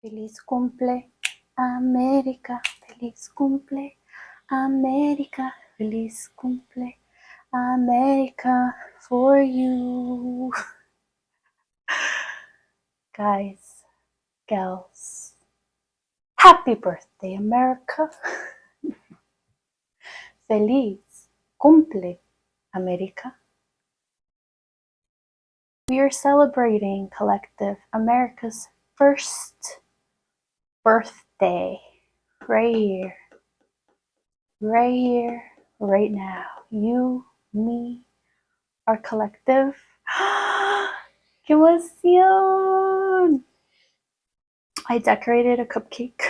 Feliz cumple, América. Feliz cumple, América. Feliz cumple, America for you. Guys, gals, happy birthday, America. Feliz cumple, America. We are celebrating Collective America's first birthday right here, right now. You, me, our collective. ¡Qué emoción! I decorated a cupcake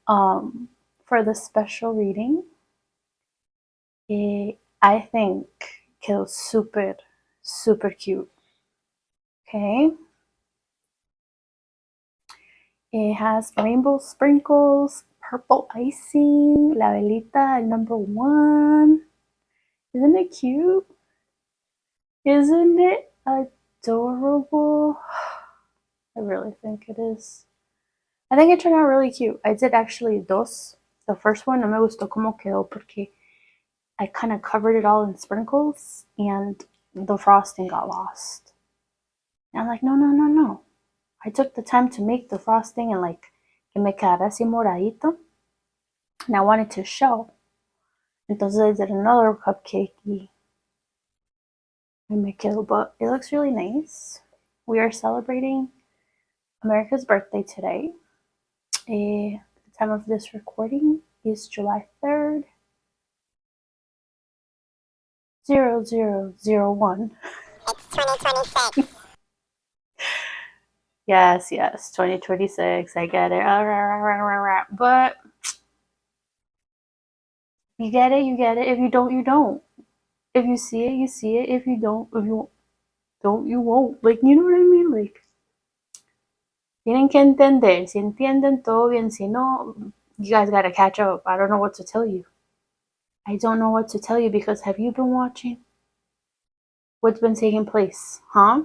for the special reading. I think quedó super, super cute. Okay. It has rainbow sprinkles, purple icing, la velita, number 1. Isn't it cute? Isn't it adorable? I really think it is. I think it turned out really cute. I did actually dos. The first one no me gustó como quedó porque I kind of covered it all in sprinkles and the frosting got lost. And I'm like, no. I took the time to make the frosting and like que me quedara así moradito. And I wanted to show. Entonces I did another cupcake and me quedó, but it looks really nice. We are celebrating America's birthday today. The time of this recording is July 3rd, 0001. It's 2026. Yes, 2026. I get it. But you get it, you get it. If you don't, you don't. If you see it, you see it. If you don't, you won't. Like, you know what I mean? Like, tienen que entender. Si entienden, todo bien. Si no, you guys gotta catch up. I don't know what to tell you. I don't know what to tell you because have you been watching? What's been taking place, huh?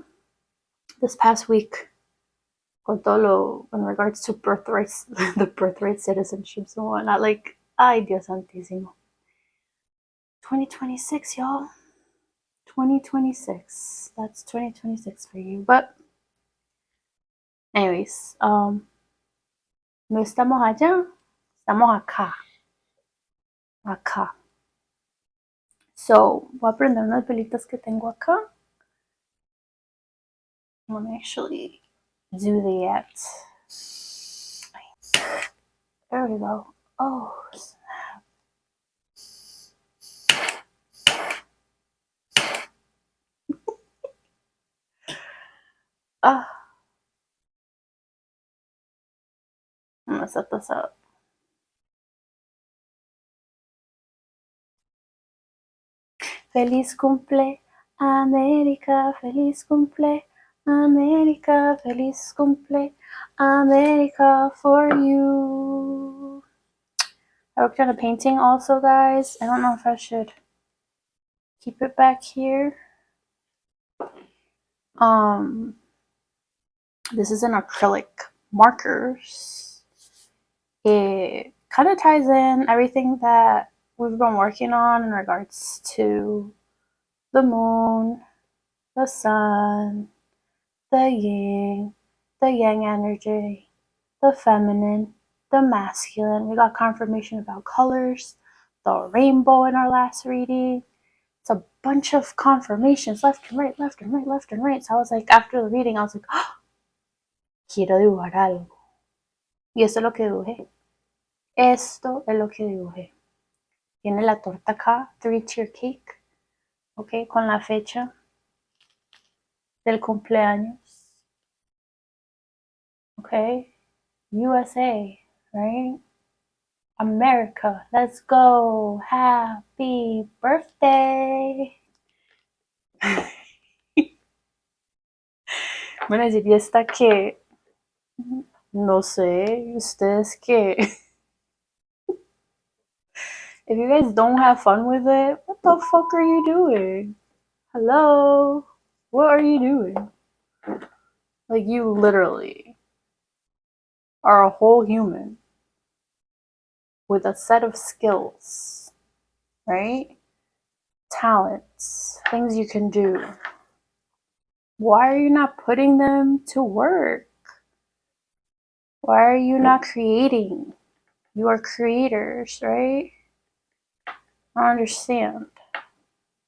This past week, con todo lo, in regards to birthrights, the birthright citizenships and whatnot. Like, ay, Dios santísimo. 2026, y'all. 2026. That's 2026 for you. But, anyways, no estamos allá, estamos acá. Acá. So, voy a prender unas velitas que tengo acá. Let me actually do that. There we go. Oh, snap. I'm gonna set this up. Feliz cumple, América. Feliz cumple, América. Feliz cumple, America for you. I worked on a painting also, guys. I don't know if I should keep it back here. This is an acrylic markers. It kind of ties in everything that we've been working on in regards to the moon, the sun, the yang energy, the feminine, the masculine. We got confirmation about colors, the rainbow in our last reading. It's a bunch of confirmations left and right. So I was like, after the reading, I was like, oh, quiero dibujar algo. Y eso es lo que dibujé. Esto es lo que dibujé. Tiene la torta acá, 3-tier cake, ok, con la fecha del cumpleaños, ok, USA, right? America, let's go, happy birthday. Bueno, diría esta que, no sé, ustedes que, if you guys don't have fun with it, what the fuck are you doing? Hello? What are you doing? Like, you literally are a whole human with a set of skills, right? Talents, things you can do. Why are you not putting them to work? Why are you not creating? You are creators, right? I don't understand.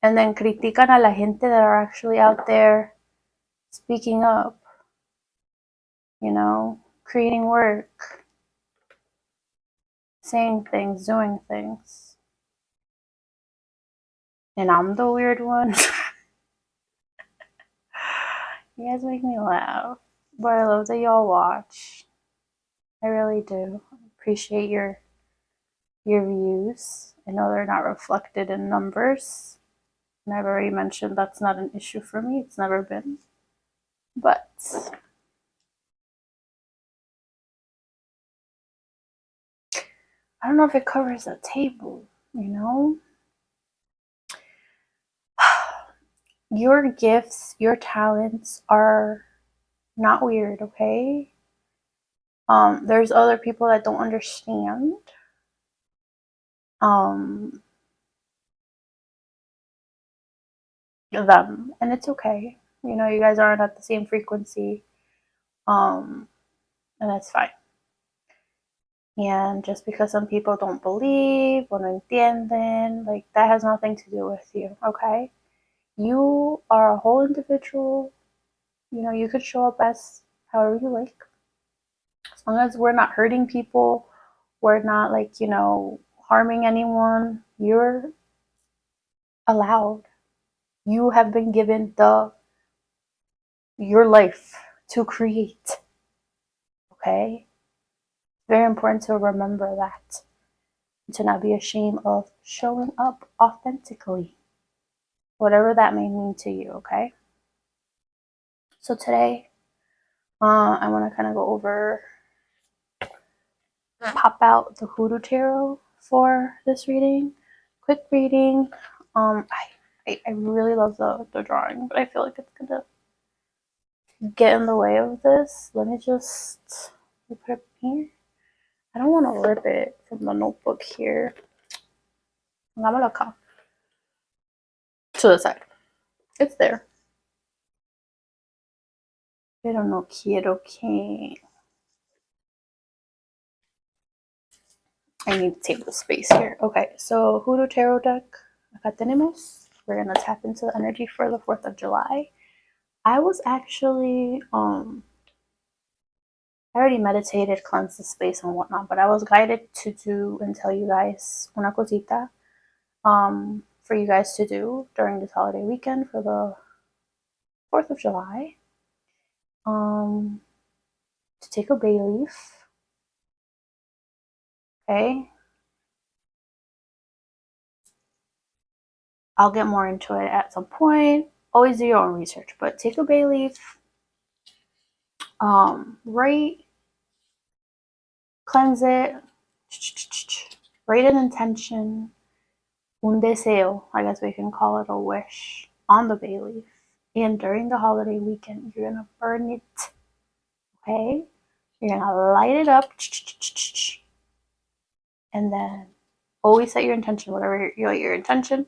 And then critican a la gente that are actually out there speaking up, creating work, saying things, doing things. And I'm the weird one. You guys make me laugh. But I love that y'all watch. I really do. Appreciate your views. I know they're not reflected in numbers. And I've already mentioned that's not an issue for me. It's never been. But I don't know if it covers the table, Your gifts, your talents are not weird, okay? There's other people that don't understand. Them, and it's okay. You guys aren't at the same frequency. And that's fine. And just because some people don't believe or no entienden, like, that has nothing to do with you, okay? You are a whole individual. You could show up as however you like. As long as we're not hurting people, we're not, like, harming anyone, you're allowed. You have been given your life to create, okay? Very important to remember that. To not be ashamed of showing up authentically, whatever that may mean to you, okay? So today, I want to kind of go over, pop out the Hoodoo Tarot for this reading. Quick reading. I really love the drawing, but I feel like it's gonna get in the way of this. Let me just put it here. I don't want to rip it from the notebook here. Dámelo acá. To the side. It's there. Pero no quiero que... I need table space here. Okay, so Hoodoo Tarot deck. Acá tenemos. We're going to tap into the energy for the 4th of July. I was actually, I already meditated, cleansed the space and whatnot, but I was guided to do and tell you guys una cosita for you guys to do during this holiday weekend for the 4th of July. To take a bay leaf. Okay. I'll get more into it at some point. Always do your own research, but take a bay leaf. Write, cleanse it, write an intention, un deseo, I guess we can call it a wish, on the bay leaf. And during the holiday weekend, you're gonna burn it. Okay? You're gonna light it up, and then always set your intention, whatever your intention,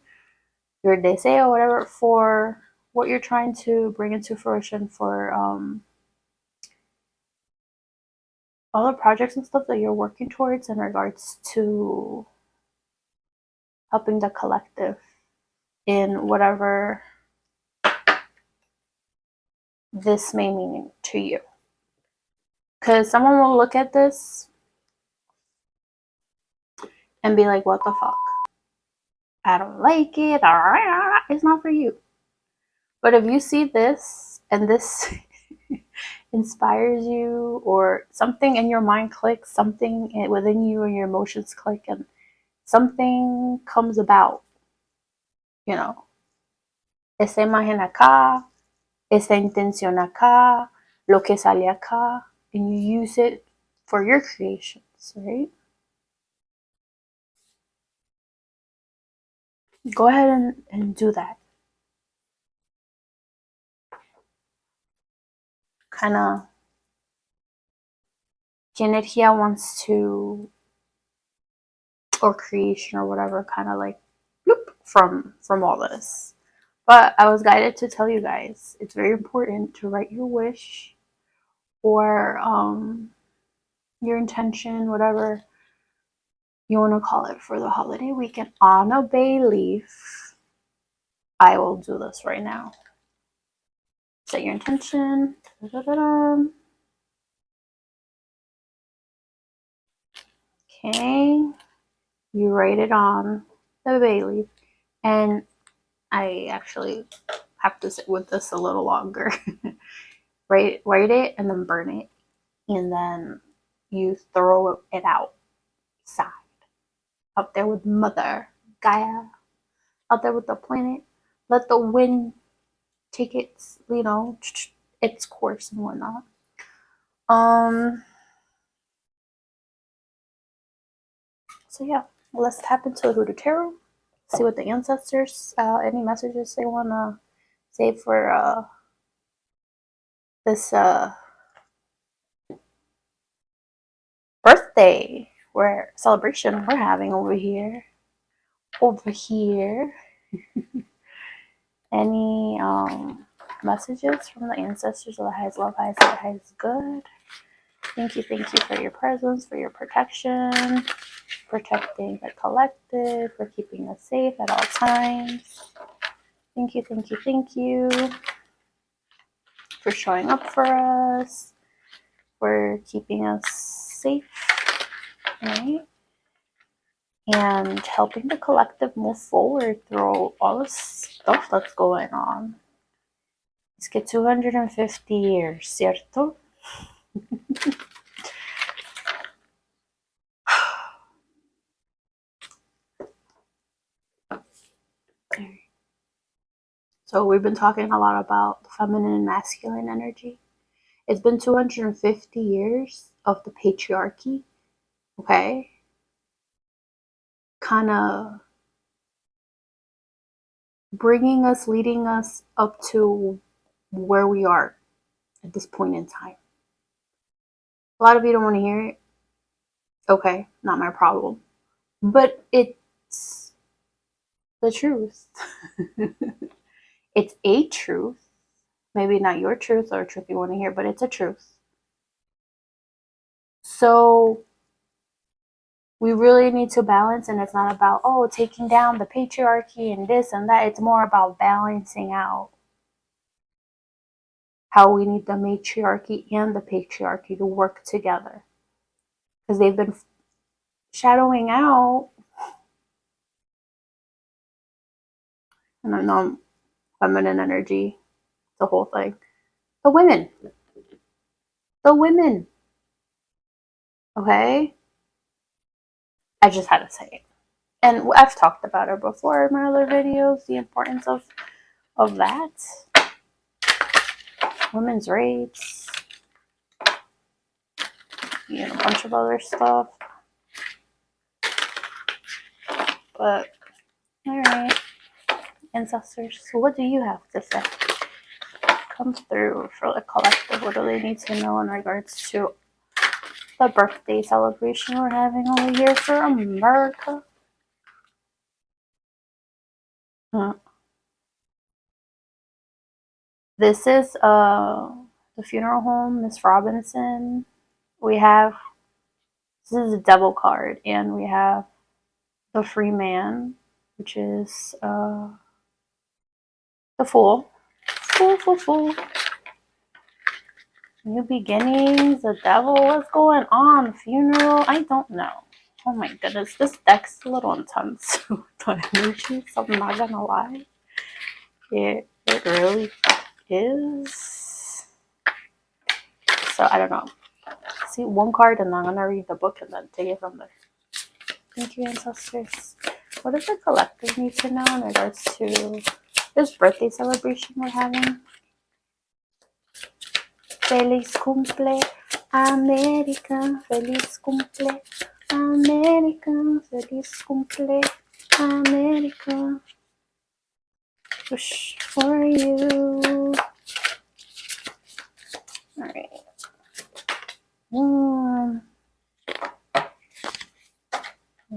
your deseo, whatever, for what you're trying to bring into fruition for all the projects and stuff that you're working towards in regards to helping the collective in whatever this may mean to you. Because someone will look at this and be like, what the fuck? I don't like it. It's not for you. But if you see this and this inspires you, or something in your mind clicks, something within you and your emotions click, and something comes about, esa imagen acá, esa intención acá, lo que sale acá, and you use it for your creations, right? Go ahead and do that. kind of, que energía wants to, or creation or whatever, kind of like bloop, from all this. But I was guided to tell you guys it's very important to write your wish or your intention, whatever you want to call it, for the holiday weekend on a bay leaf. I will do this right now. Set your intention. Da-da-da-da. Okay, you write it on the bay leaf, and I actually have to sit with this a little longer. write it and then burn it, and then you throw it outside, out there with Mother Gaia, out there with the planet. Let the wind take its, its course and whatnot. So yeah, let's tap into the Hoodoo Tarot. See what the ancestors, any messages they want to say for this birthday celebration we're having over here. Any messages from the ancestors of the highest love, highest light, highest good. Thank you for your presence, for your protection, protecting the collective, for keeping us safe at all times. Thank you for showing up for us, for keeping us safe, right? And helping the collective move forward through all the stuff that's going on. Es que 250 years, ¿cierto? So we've been talking a lot about the feminine and masculine energy. It's been 250 years of the patriarchy, okay? Kind of leading us up to where we are at this point in time. A lot of you don't want to hear it. Okay, not my problem. But it's the truth. It's a truth. Maybe not your truth or a truth you want to hear, but it's a truth. So we really need to balance, and it's not about, taking down the patriarchy and this and that. It's more about balancing out how we need the matriarchy and the patriarchy to work together. Because they've been shadowing out, and I know feminine energy, the whole thing. The women. Okay? I just had to say it. And I've talked about it before in my other videos, the importance of that. Women's rights. A bunch of other stuff. But, alright. Ancestors, so what do you have to say? Come through for the collective. What do they need to know in regards to the birthday celebration we're having over here for America? This is the funeral home, Miss Robinson. This is a devil card, and we have the free man, which is the fool. Fool. New beginnings, the devil, what's going on? Funeral, I don't know. Oh my goodness, this deck's a little intense with the energies, I'm not gonna lie. It really is. So I don't know. See one card and I'm gonna read the book and then take it from there. Thank you, ancestors. What does the collective need to know in regards to this birthday celebration we're having? Feliz cumple, America. Feliz cumple, America. Feliz cumple, America. Wish for you. Alright. We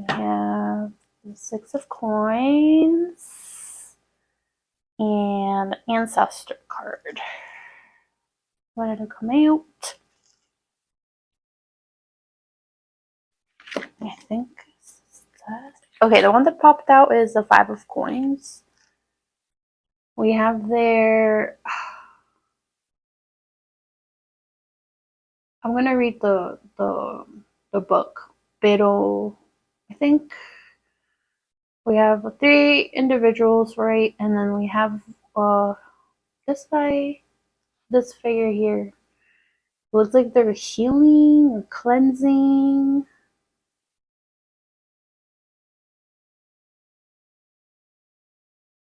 have the 6 of coins and Ancestor card. When did it come out? I think okay, the one that popped out is the 5 of coins. We have there. I'm gonna read the book. Pero I think we have 3 individuals, right? And then we have this guy, this figure here. Looks like they're healing or cleansing.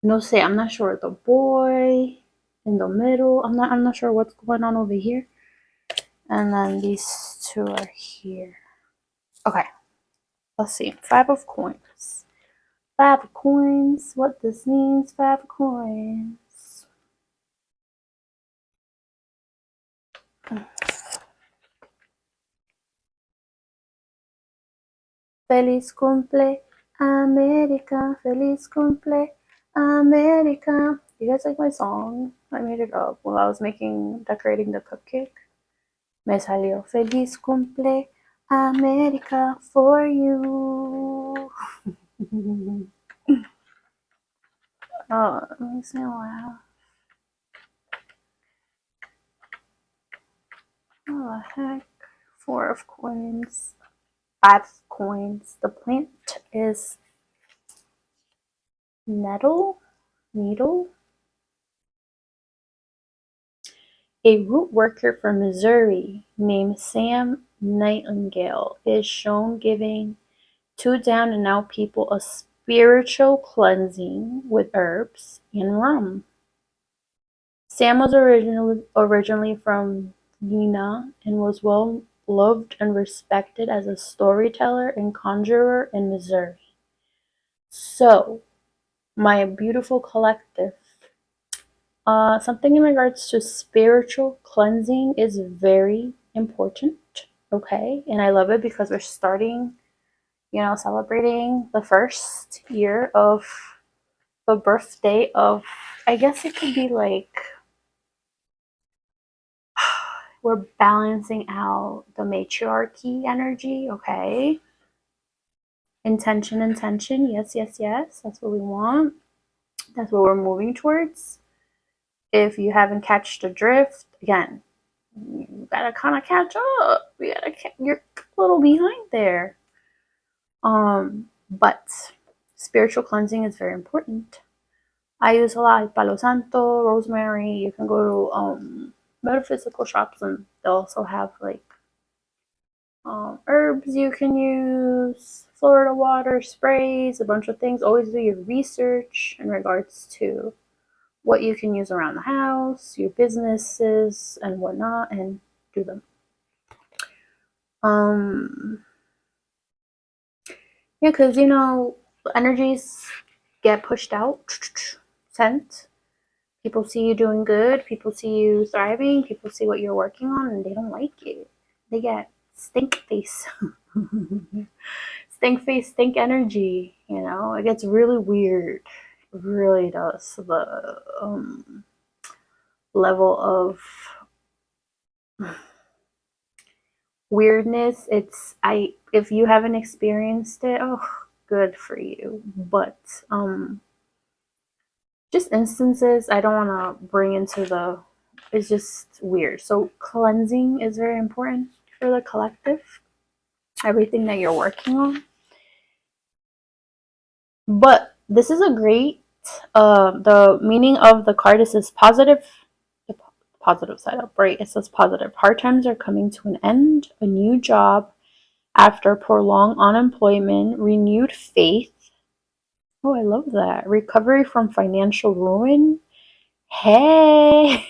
No sé, I'm not sure. The boy in the middle. I'm not sure what's going on over here. And then these 2 are here. Okay. Let's see. 5 of coins. 5 of coins. What this means, 5 of coins. Feliz cumple, America. Feliz cumple, America. You guys like my song? I made it up while I was decorating the cupcake. Me salió Feliz cumple, America for you. Oh, it makes me laugh. Oh, the heck. 4 of coins. 5 of coins. The plant is needle. A root worker from Missouri named Sam Nightingale is shown giving 2 down-and-out people a spiritual cleansing with herbs and rum. Sam was originally from Vienna and was well loved and respected as a storyteller and conjurer in Missouri. So, my beautiful collective, something in regards to spiritual cleansing is very important, okay? And I love it because we're starting, celebrating the first year of the birthday of, I guess it could be like, we're balancing out the matriarchy energy, okay? Intention, yes, that's what we want. That's what we're moving towards. If you haven't catched the drift, again, you gotta kind of catch up. You're a little behind there. But spiritual cleansing is very important. I use a lot of Palo Santo, rosemary. You can go to metaphysical shops and they also have like herbs you can use, Florida water, sprays, a bunch of things. Always do your research in regards to what you can use around the house, your businesses, and whatnot, and do them. Yeah, because energies get pushed out, sent. People see you doing good, people see you thriving, people see what you're working on, and they don't like it. They get stink face. Stink face, stink energy, it gets really weird. It really does. The level of weirdness, if you haven't experienced it, oh, good for you. But just instances I don't want to bring into it's just weird. So cleansing is very important for the collective, everything that you're working on. But this is a great the meaning of the card is positive. The positive side up, right? It says positive. Hard times are coming to an end. A new job after prolonged unemployment, renewed faith. Oh, I love that. Recovery from financial ruin. Hey!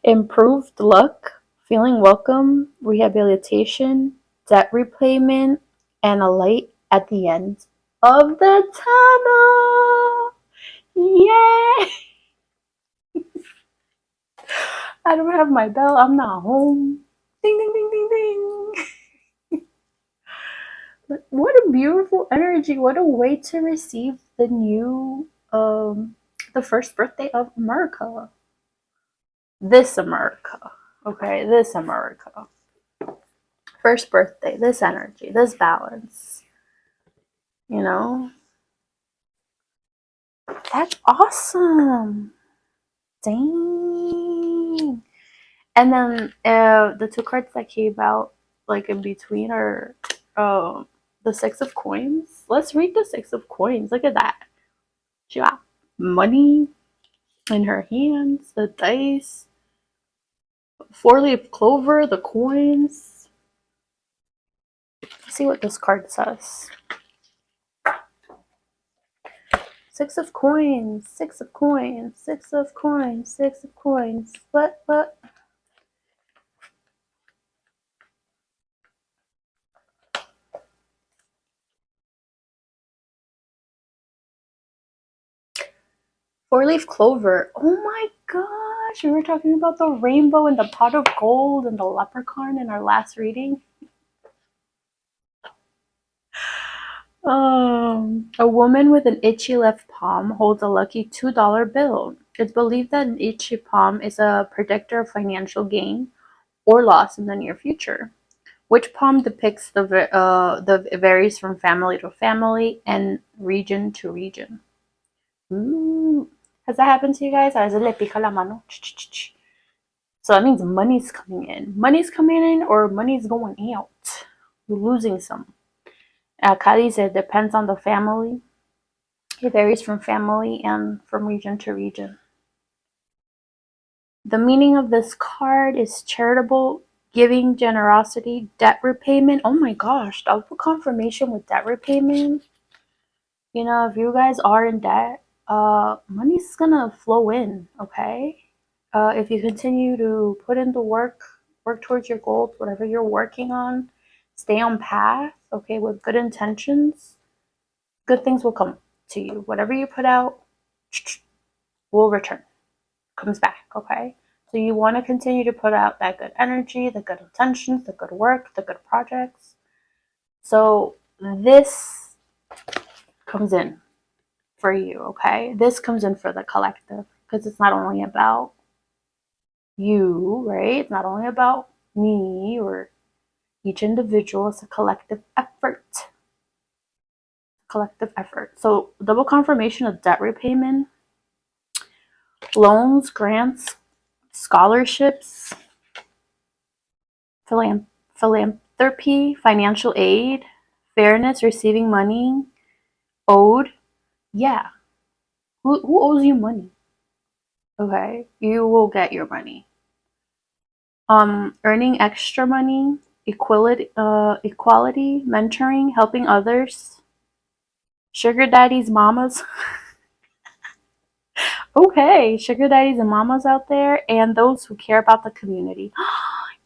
Improved luck, feeling welcome, rehabilitation, debt repayment, and a light at the end of the tunnel. Yay! I don't have my bell. I'm not home. Ding, ding, ding, ding, ding. What a beautiful energy. What a way to receive the new, the first birthday of America. This America. Okay, this America. First birthday, this energy, this balance. You know? That's awesome. Dang. And then the two cards that came out like in between are the Six of Coins. Let's read the Six of Coins. Look at that. She got money in her hands, the dice, four-leaf clover, the coins. Let's see what this card says. Six of Coins, Six of Coins, Six of Coins, Six of Coins. What? Four-leaf clover. Oh my gosh, we were talking about the rainbow and the pot of gold and the leprechaun in our last reading. A woman with an itchy left palm holds a lucky $2 bill. It's believed that an itchy palm is a predictor of financial gain or loss in the near future. Which palm depicts the varies from family to family and region to region. Ooh. Has that happened to you guys? A veces le pica la mano. So that means money's coming in. Money's coming in or money's going out. You're losing some. Kali said it depends on the family. It varies from family and from region to region. The meaning of this card is charitable giving, generosity, debt repayment. Oh my gosh, double confirmation with debt repayment. You know, if you guys are in debt, money's gonna flow in, okay? If you continue to put in the work towards your goals, whatever you're working on, stay on path, okay, with good intentions, good things will come to you. Whatever you put out will return, comes back, okay? So you want to continue to put out that good energy, the good intentions, the good work, the good projects. So this comes in for you, okay? This comes in for the collective because it's not only about you, right? It's not only about me or each individual. It's a collective effort. Collective effort. So double confirmation of debt repayment, loans, grants, scholarships, philanthropy, financial aid, fairness, receiving money, owed. Yeah. Who owes you money? Okay. You will get your money. Earning extra money, equality, mentoring, helping others, sugar daddies, mamas. Okay, sugar daddies and mamas out there, and those who care about the community.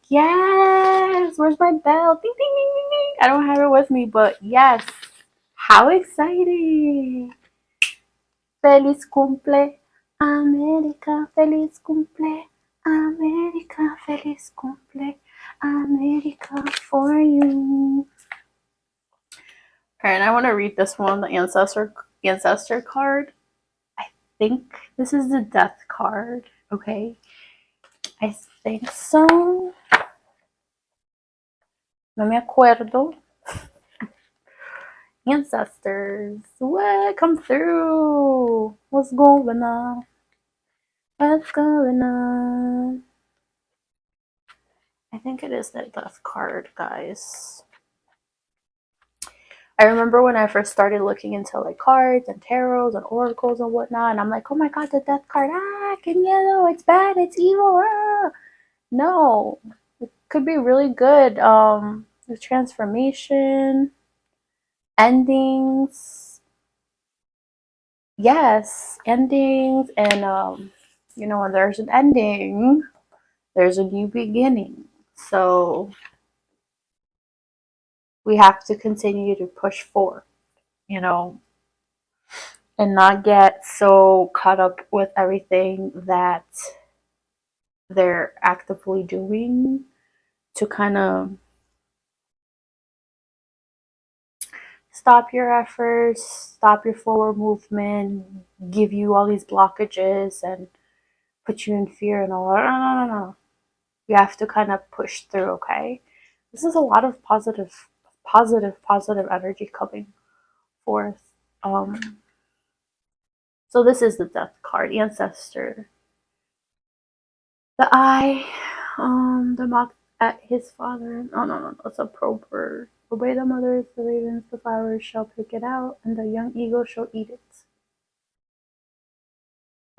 Yes, where's my bell? Ding, ding, ding, ding, ding. I don't have it with me, but yes, how exciting! Feliz cumple, America, feliz cumple, America, feliz cumple, America for you. All right, I want to read this one, the ancestor card. I think this is the death card. Okay, I think so. No me acuerdo. Ancestors, what? Come through. What's going on? What's going on? I think it is the death card, guys. I remember when I first started looking into like cards and tarots and oracles and whatnot, and I'm like, oh my god, the death card, que miedo, it's bad, it's evil, No, it could be really good. The transformation, endings, yes, endings, and you know, when there's an ending, there's a new beginning. So we have to continue to push forward, you know, and not get so caught up with everything that they're actively doing to kind of stop your efforts, stop your forward movement, give you all these blockages and put you in fear and all that. No. You have to kind of push through, okay? This is a lot of positive energy coming forth. So this is the death card, Ancestor. The eye, the moth at his father. No, it's a proverb. Obey the mothers, the ravens, the flowers shall pick it out, and the young eagle shall eat it.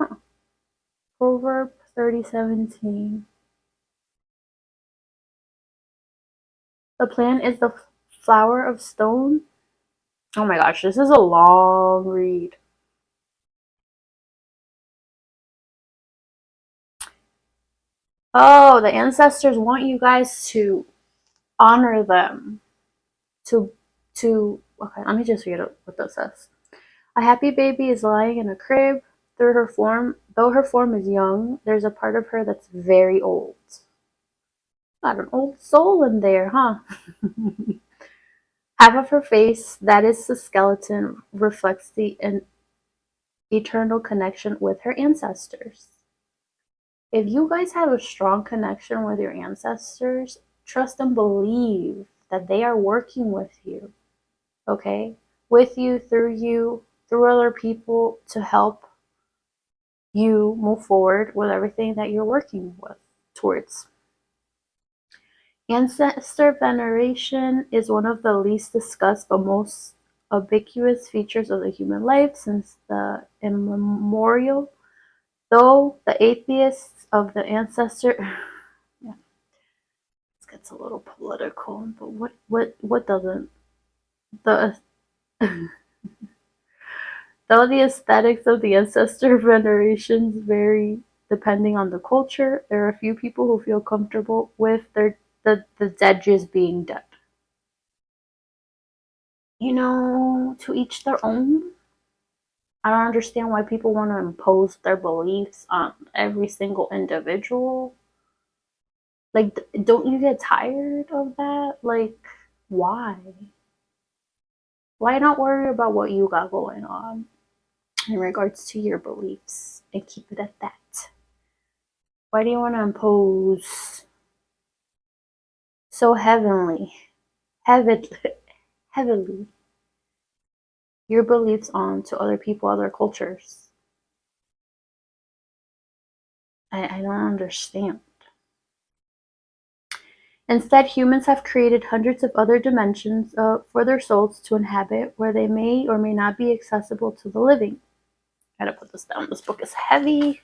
Huh. Proverb 30:17. The plant is the flower of stone. Oh my gosh, this is a long read. Oh, the ancestors want you guys to honor them. To okay, let me just read what this says. A happy baby is lying in a crib. Though her form is young, there's a part of her that's very old. Got an old soul in there, huh? Half of her face, that is the skeleton, reflects the eternal connection with her ancestors. If you guys have a strong connection with your ancestors, trust and believe that they are working with you, okay? With you, through other people to help you move forward with everything that you're working with towards. Ancestor veneration is one of the least discussed but most ubiquitous features of the human life since the immemorial. Though the atheists of the ancestor, yeah, this gets a little political, but what doesn't? The Though the aesthetics of the ancestor venerations vary depending on the culture, there are a few people who feel comfortable with the dead just being dead. To each their own. I don't understand why people want to impose their beliefs on every single individual. Like, don't you get tired of that? Like, why? Why not worry about what you got going on in regards to your beliefs and keep it at that? Why do you want to impose so heavily, heavily your beliefs on to other people, other cultures? I don't understand. Instead, humans have created hundreds of other dimensions for their souls to inhabit where they may or may not be accessible to the living. I gotta put this down. This book is heavy.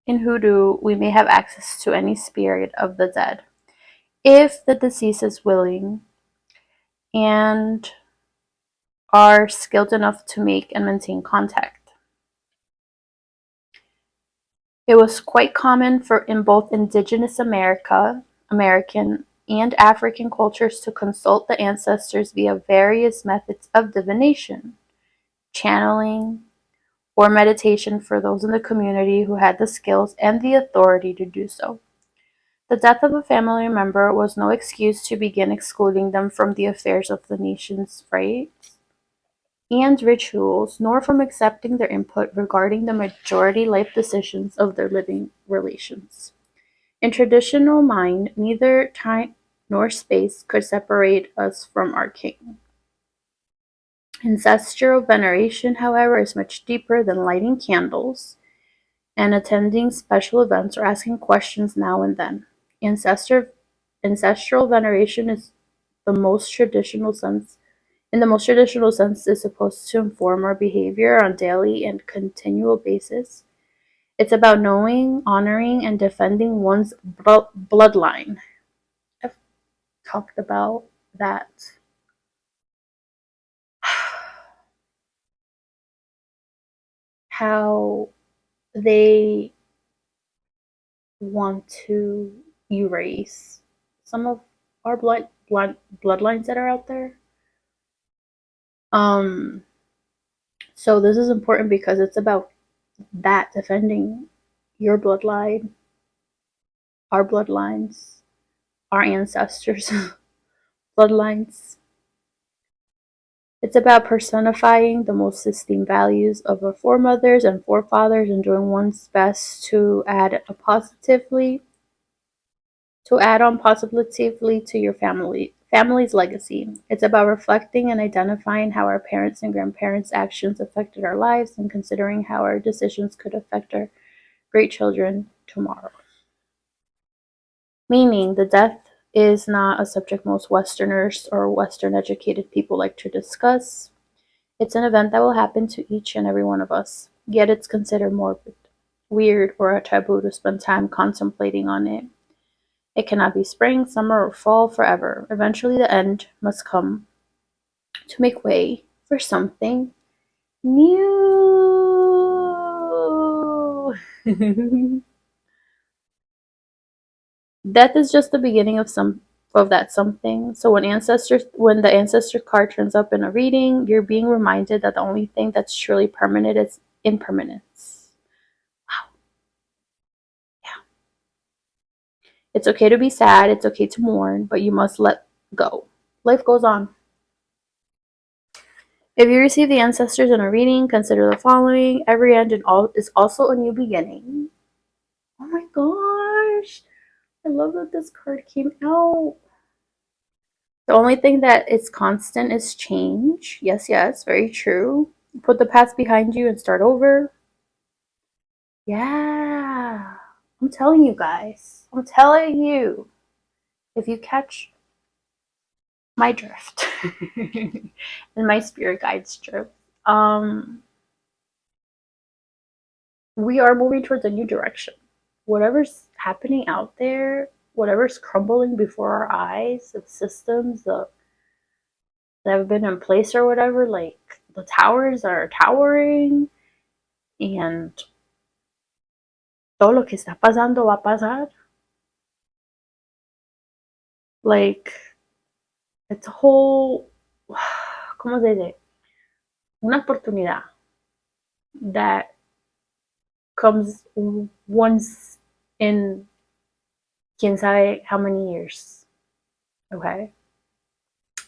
In hoodoo, we may have access to any spirit of the dead if the deceased is willing and are skilled enough to make and maintain contact. It was quite common in both indigenous American, and African cultures to consult the ancestors via various methods of divination, channeling, or meditation for those in the community who had the skills and the authority to do so. The death of a family member was no excuse to begin excluding them from the affairs of the nation's rites and rituals, nor from accepting their input regarding the majority life decisions of their living relations. In traditional mind, neither time nor space could separate us from our king. Ancestral veneration, however, is much deeper than lighting candles and attending special events or asking questions now and then. Ancestral veneration is the most traditional sense in the most traditional sense is supposed to inform our behavior on a daily and continual basis. It's about knowing, honoring, and defending one's bloodline. I've talked about that. How they want to erase some of our bloodlines that are out there. So this is important because it's about that defending your bloodline our bloodlines, our ancestors' bloodlines. It's about personifying the most esteemed values of our foremothers and forefathers and doing one's best to add on positively to your family's legacy. It's about reflecting and identifying how our parents and grandparents' actions affected our lives and considering how our decisions could affect our great children tomorrow. Meaning, the death is not a subject most Westerners or Western educated people like to discuss. It's an event that will happen to each and every one of us, yet it's considered morbid, weird, or a taboo to spend time contemplating on it. It cannot be spring, summer, or fall forever. Eventually, the end must come to make way for something new. Death is just the beginning of that something. So when the ancestor card turns up in a reading, you're being reminded that the only thing that's truly permanent is impermanence. Wow. Yeah. It's okay to be sad, it's okay to mourn, but you must let go. Life goes on. If you receive the ancestors in a reading, consider the following. Every end is also a new beginning. Oh my gosh. I love that this card came out. The only thing that is constant is change. Yes, yes, very true. Put the past behind you and start over. Yeah. I'm telling you guys. I'm telling you. If you catch my drift and my spirit guides drift, we are moving towards a new direction. Whatever's happening out there, whatever's crumbling before our eyes, the systems that have been in place or whatever, like the towers are towering and todo lo que está pasando va a pasar. Like, it's a whole, ¿cómo se dice? Una oportunidad that comes once in quién sabe how many years. Okay?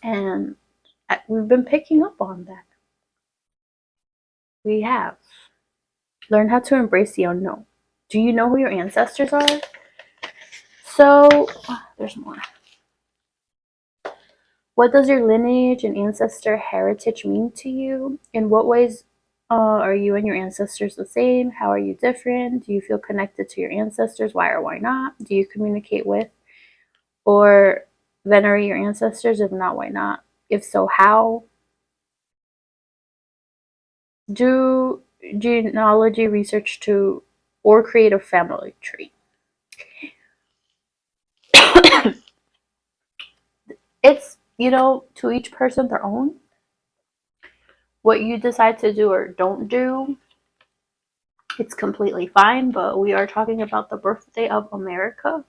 And we've been picking up on that. We have. Learn how to embrace the unknown. Do you know who your ancestors are? So, there's more. What does your lineage and ancestor heritage mean to you? In what ways are you and your ancestors the same? How are you different? Do you feel connected to your ancestors? Why or why not? Do you communicate with or venerate your ancestors? If not, why not? If so, how? Do genealogy research to or create a family tree. It's, to each person their own. What you decide to do or don't do, it's completely fine, but we are talking about the birthday of America.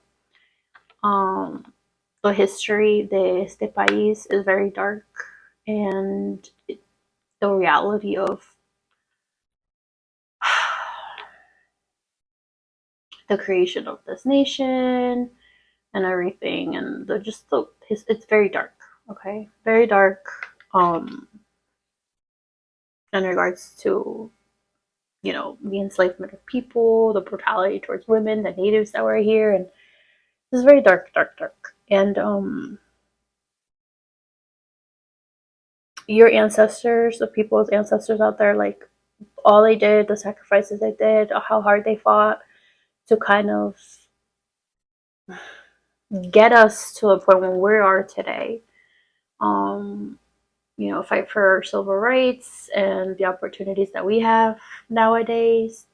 The history de este país is very dark, and the reality of the creation of this nation and everything, and it's very dark. Okay, very dark. In regards to the enslavement of people, the brutality towards women, the natives that were here, and this is very dark, dark, dark. And your ancestors, the people's ancestors out there, like all they did, the sacrifices they did, how hard they fought to kind of get us to a point where we are today. Fight for civil rights and the opportunities that we have nowadays,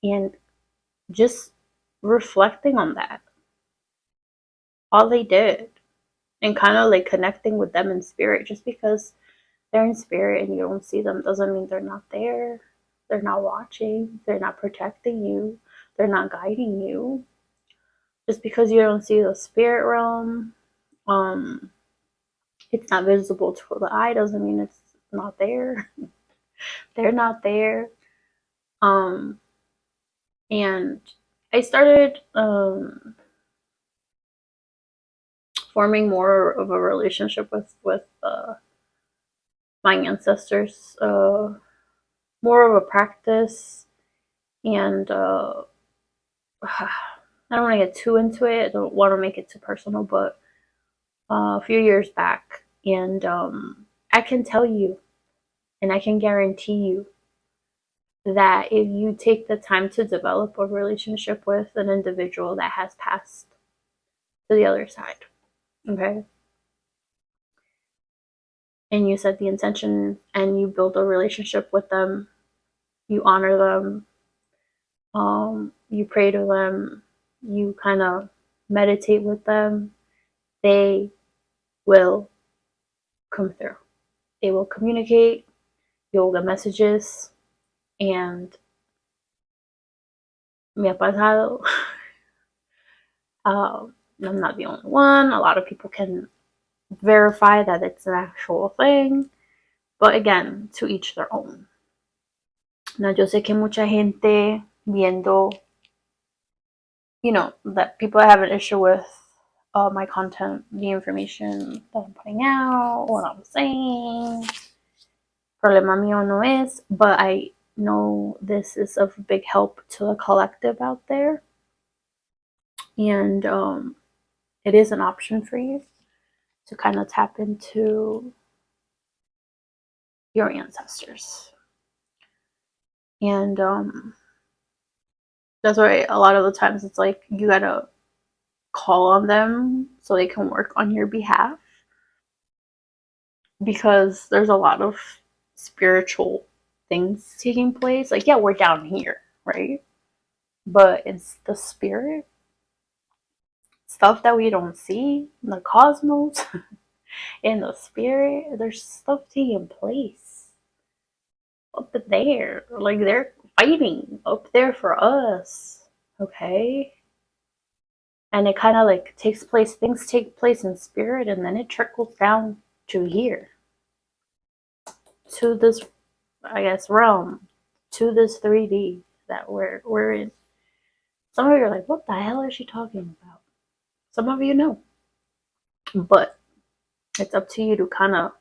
and just reflecting on that. All they did, and kind of like connecting with them in spirit. Just because they're in spirit and you don't see them doesn't mean they're not there. They're not watching. They're not protecting you. They're not guiding you. Just because you don't see the spirit realm, it's not visible to the eye doesn't mean it's not there. They're not there. And I started forming more of a relationship with my ancestors, more of a practice, and I don't want to get too into it. I don't want to make it too personal, but a few years back, and I can tell you, and I can guarantee you that if you take the time to develop a relationship with an individual that has passed to the other side, okay, and you set the intention and you build a relationship with them, you honor them, you pray to them, you kind of meditate with them, they will come through. They will communicate, you'll get messages, and me ha pasado. I'm not the only one. A lot of people can verify that it's an actual thing. But again, to each their own. Now, yo sé que mucha gente viendo, that people have an issue with my content, the information that I'm putting out, what I'm saying. Problema mío no es, but I know this is of big help to the collective out there. And it is an option for you to kind of tap into your ancestors. And that's why a lot of the times it's like you gotta call on them so they can work on your behalf, because there's a lot of spiritual things taking place. Like, yeah, we're down here, right? But it's the spirit stuff that we don't see in the cosmos. In the spirit, there's stuff taking place up there. Like, they're fighting up there for us, okay? And it kind of like takes place, things take place in spirit, and then it trickles down to here, to this, I guess, realm, to this 3D that we're in. Some of you are like, what the hell is she talking about? Some of you know. But it's up to you to kind of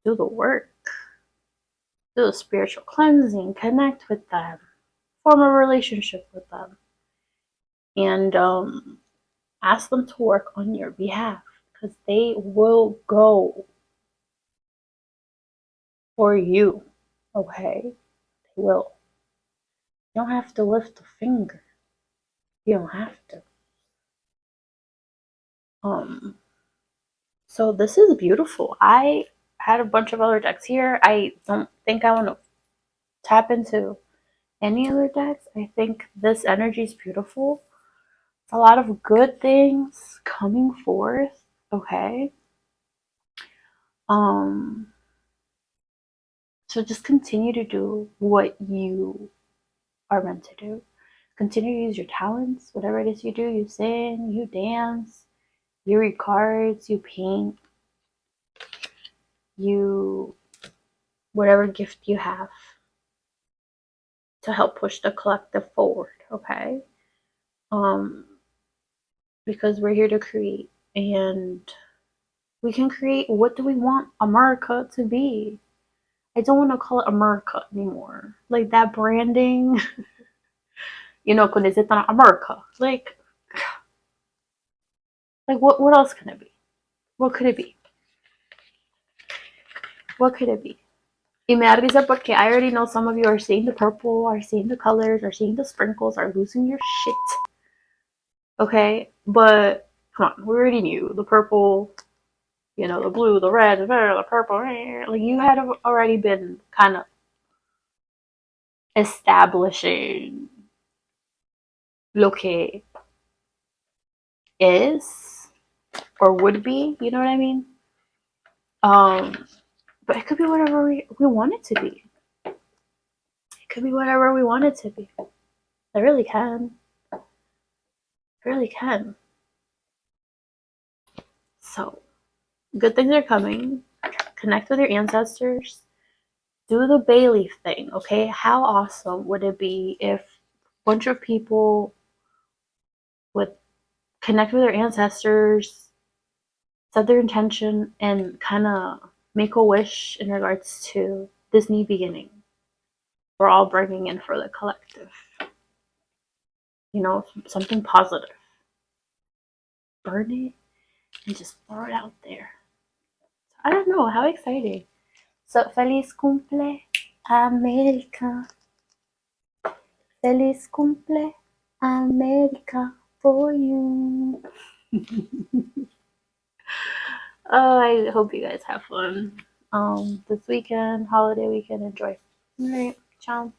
do the work, do the spiritual cleansing, connect with them, form a relationship with them, and ask them to work on your behalf, because they will go for you, okay? They will. You don't have to lift a finger. You don't have to. So this is beautiful. I had a bunch of other decks here. I don't think I want to tap into any other decks. I think this energy is beautiful. It's a lot of good things coming forth, okay? So just continue to do what you are meant to do. Continue to use your talents, whatever it is you do. You sing, you dance, you read cards, you paint, you, whatever gift you have to help push the collective forward, okay? Because we're here to create, and we can create. What do we want America to be? I don't want to call it America anymore. Like that branding, con ese America. Like what else can it be? What could it be? What could it be? Y me da risa porque I already know some of you are seeing the purple, are seeing the colors, are seeing the sprinkles, are losing your shit. Okay? But come on, we already knew the purple, the blue, the red, the purple. Like, you had already been kind of establishing lo que is or would be, you know what I mean? But it could be whatever we want it to be. It could be whatever we want it to be. It really can. It really can. So, good things are coming. Connect with your ancestors. Do the bay leaf thing, okay? How awesome would it be if a bunch of people would connect with their ancestors, set their intention and kind of make a wish in regards to this new beginning. We're all bringing in for the collective. You know, something positive. Burn it and just throw it out there. I don't know, how exciting. So, Feliz Cumple, America. Feliz Cumple, America, for you. I hope you guys have fun this weekend, holiday weekend. Enjoy. All right, ciao.